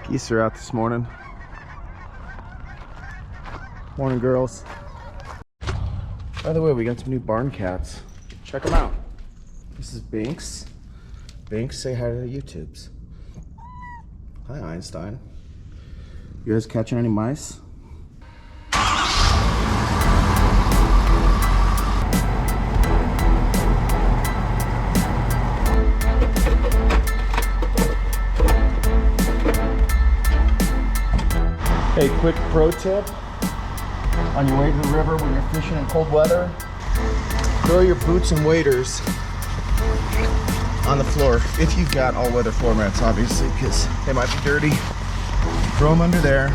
Geese are out this morning. Morning, girls. By the way, we got some new barn cats. Check them out. This is Binks. Binks, say hi to the YouTubes. Hi, Einstein. You guys catching any mice? Hey, quick pro tip. On your way to the river when you're fishing in cold weather, throw your boots and waders on the floor. If you've got all-weather floor mats, obviously, because they might be dirty. Throw them under there.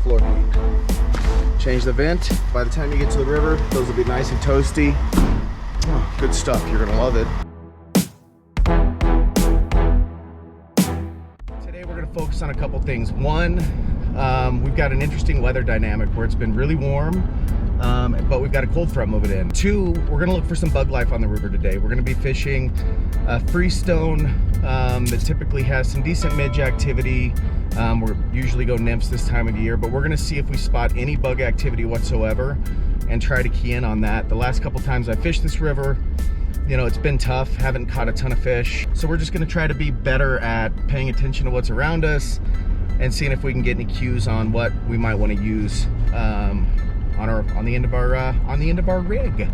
Floor heat. Change the vent. By the time you get to the river, those will be nice and toasty. Oh, good stuff. You're gonna love it. Today we're gonna focus on a couple things. One, we've got an interesting weather dynamic where it's been really warm, but we've got a cold front moving in. Two, we're gonna look for some bug life on the river today. We're gonna be fishing a freestone that typically has some decent midge activity. We usually go nymphs this time of the year, but we're gonna see if we spot any bug activity whatsoever and try to key in on that. The last couple times I fished this river, you know, it's been tough, haven't caught a ton of fish. So we're just gonna try to be better at paying attention to what's around us and seeing if we can get any cues on what we might want to use on the end of our rig.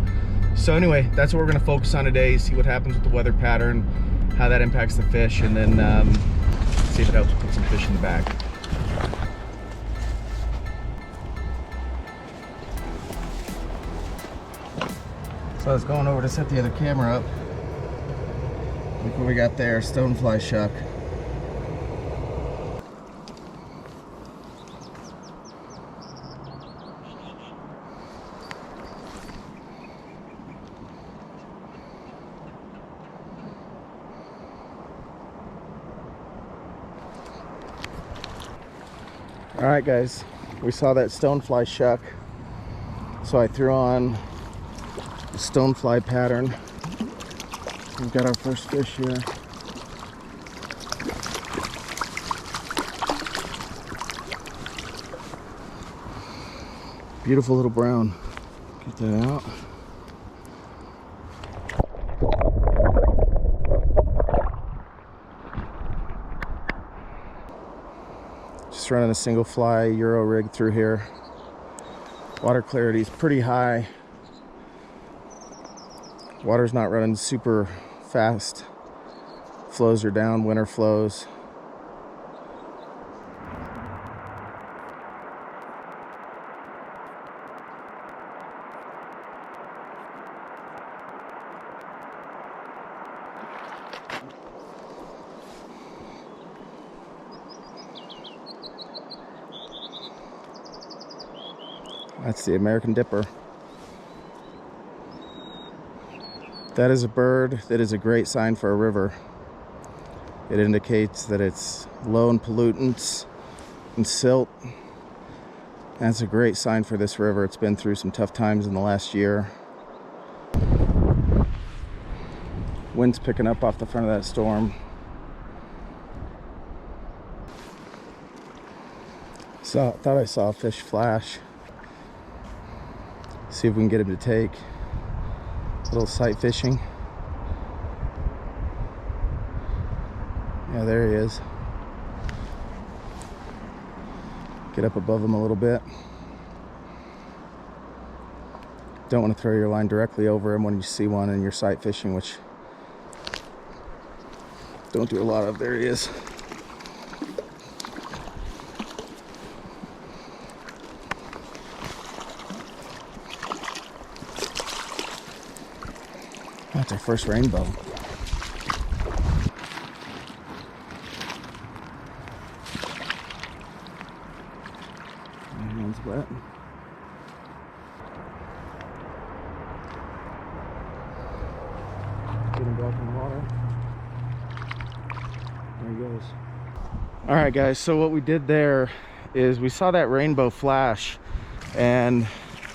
So anyway, that's what we're going to focus on today. See what happens with the weather pattern, how that impacts the fish, and then see if it helps put some fish in the bag. So I was going over to set the other camera up. Look what we got there, stonefly shuck. All right, guys, we saw that stonefly shuck, so I threw on the stonefly pattern. We've got our first fish here. Beautiful little brown. Get that out. Just running a single fly Euro rig through here. Water clarity is pretty high. Water's not running super fast. Flows are down, winter flows. That's the American Dipper. That is a bird that is a great sign for a river. It indicates that it's low in pollutants and silt. That's a great sign for this river. It's been through some tough times in the last year. Wind's picking up off the front of that storm. So I thought I saw a fish flash. See if we can get him to take. A little sight fishing. Yeah, there he is. Get up above him a little bit. Don't want to throw your line directly over him when you see one and you're sight fishing, which don't do a lot of. There he is. That's our first rainbow. My hand's wet. Get him back in the water. There he goes. All right, guys, so what we did there is we saw that rainbow flash, and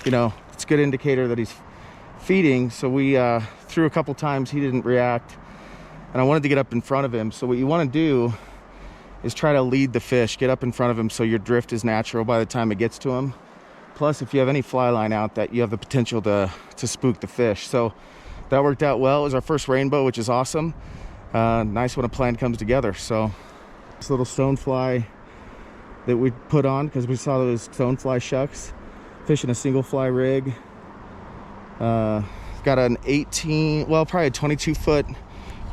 you know, it's a good indicator that he's feeding. So we threw a couple times, he didn't react, and I wanted to get up in front of him. So what you want to do is try to lead the fish, get up in front of him so your drift is natural by the time it gets to him. Plus, if you have any fly line out, that you have the potential to spook the fish. So that worked out well. It was our first rainbow, which is awesome. Nice when a plan comes together. So this little stonefly that we put on because we saw those stonefly shucks, fishing a single fly rig. Got an 18, well, probably a 22-foot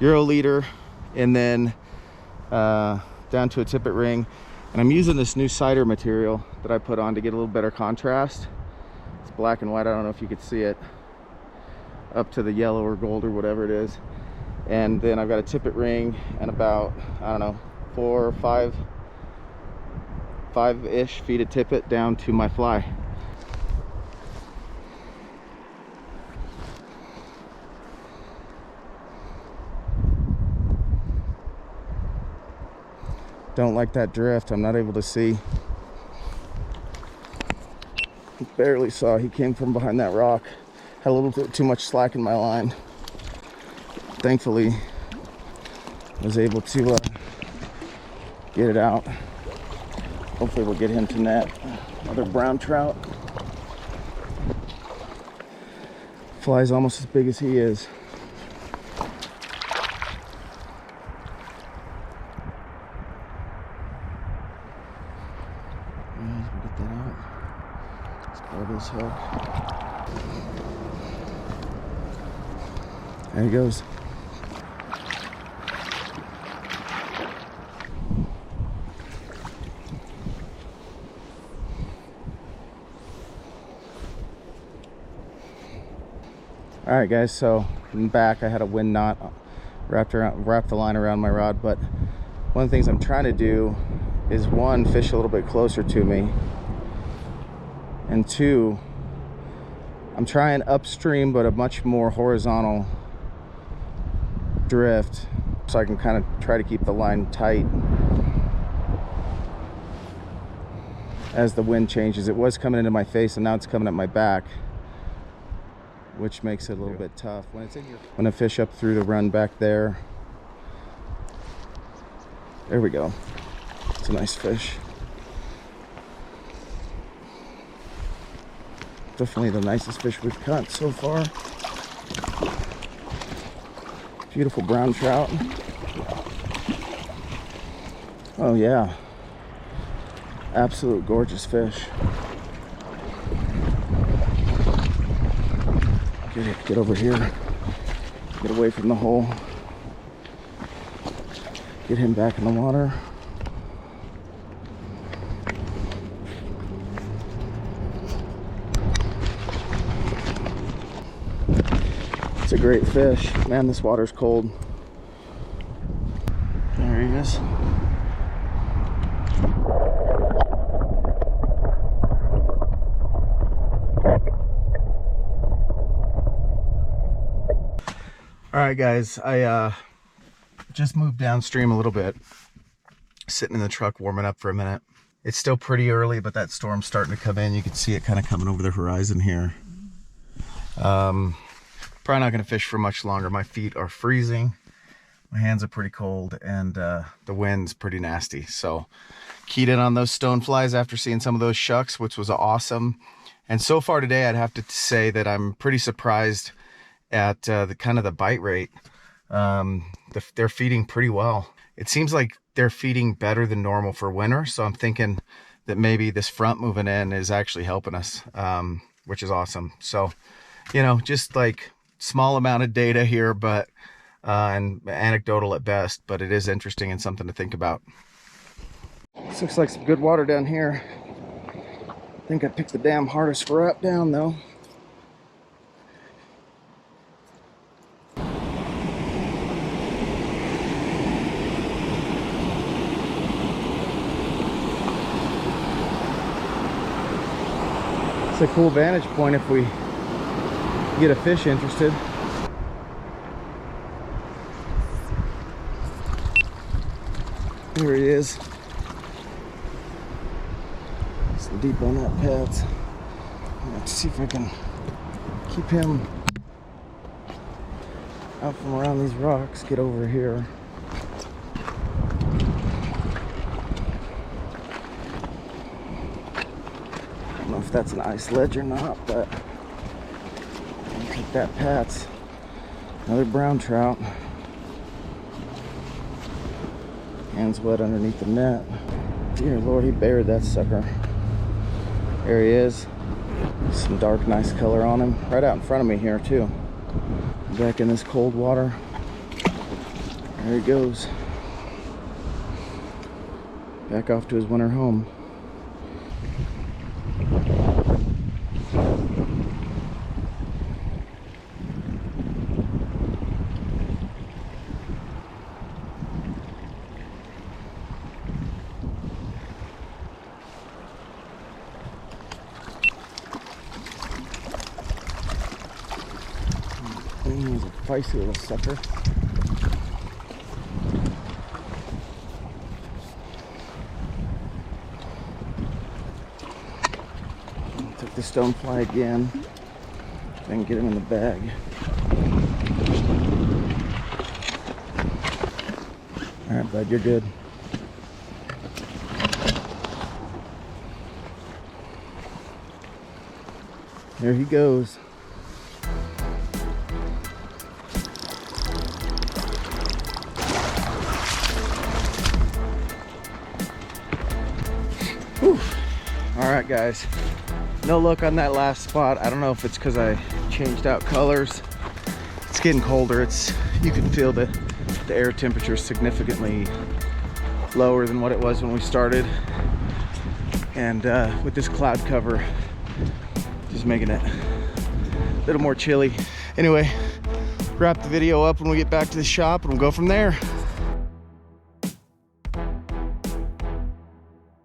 Euro leader, and then down to a tippet ring. And I'm using this new cider material that I put on to get a little better contrast. It's black and white. I don't know if you could see it up to the yellow or gold or whatever it is. And then I've got a tippet ring and about, I don't know, 4 or 5-ish feet of tippet down to my fly. Don't like that drift. I'm not able to see. Barely saw. He came from behind that rock. Had a little bit too much slack in my line. Thankfully, I was able to get it out. Hopefully we'll get him to net. Another brown trout. Fly's almost as big as he is. This hook. There he goes. All right, guys, so I'm back. I had a wind knot wrapped the line around my rod, but one of the things I'm trying to do is, one, fish a little bit closer to me, and two, I'm trying upstream but a much more horizontal drift so I can kind of try to keep the line tight as the wind changes. It was coming into my face and now it's coming at my back, which makes it a little bit tough. When it's in your, when I fish up through the run back there. There we go. It's a nice fish. Definitely the nicest fish we've caught so far. Beautiful brown trout. Oh yeah. Absolute gorgeous fish. Get over here. Get away from the hole. Get him back in the water. It's a great fish. Man, this water's cold. There he is. All right, guys, I just moved downstream a little bit, sitting in the truck warming up for a minute. It's still pretty early, but that storm's starting to come in. You can see it kind of coming over the horizon here. Probably not going to fish for much longer. My feet are freezing, my hands are pretty cold, and the wind's pretty nasty. So keyed in on those stone flies after seeing some of those shucks, which was awesome. And so far today, I'd have to say that I'm pretty surprised at the kind of the bite rate. They're feeding pretty well. It seems like they're feeding better than normal for winter, so I'm thinking that maybe this front moving in is actually helping us, which is awesome. So, you know, just like small amount of data here, but and anecdotal at best, but it is interesting and something to think about. This looks like some good water down here. I think I picked the damn hardest rap down though. It's a cool vantage point if we get a fish interested. Here he is. So deep on that pet. Let's see if I can keep him out from around these rocks. Get over here. that's an ice ledge or not, but I'll take that Pat's. Another brown trout. Hands wet underneath the net. Dear Lord, he buried that sucker. There he is. Some dark, nice color on him. Right out in front of me here too. Back in this cold water. There he goes. Back off to his winter home. He's a feisty little sucker. Took the stonefly again. Then get him in the bag. All right, bud, you're good. There he goes. Whew. All right, guys. No luck on that last spot. I don't know if it's because I changed out colors. It's getting colder. You can feel the air temperature is significantly lower than what it was when we started. And with this cloud cover, just making it a little more chilly. Anyway, wrap the video up when we get back to the shop and we'll go from there.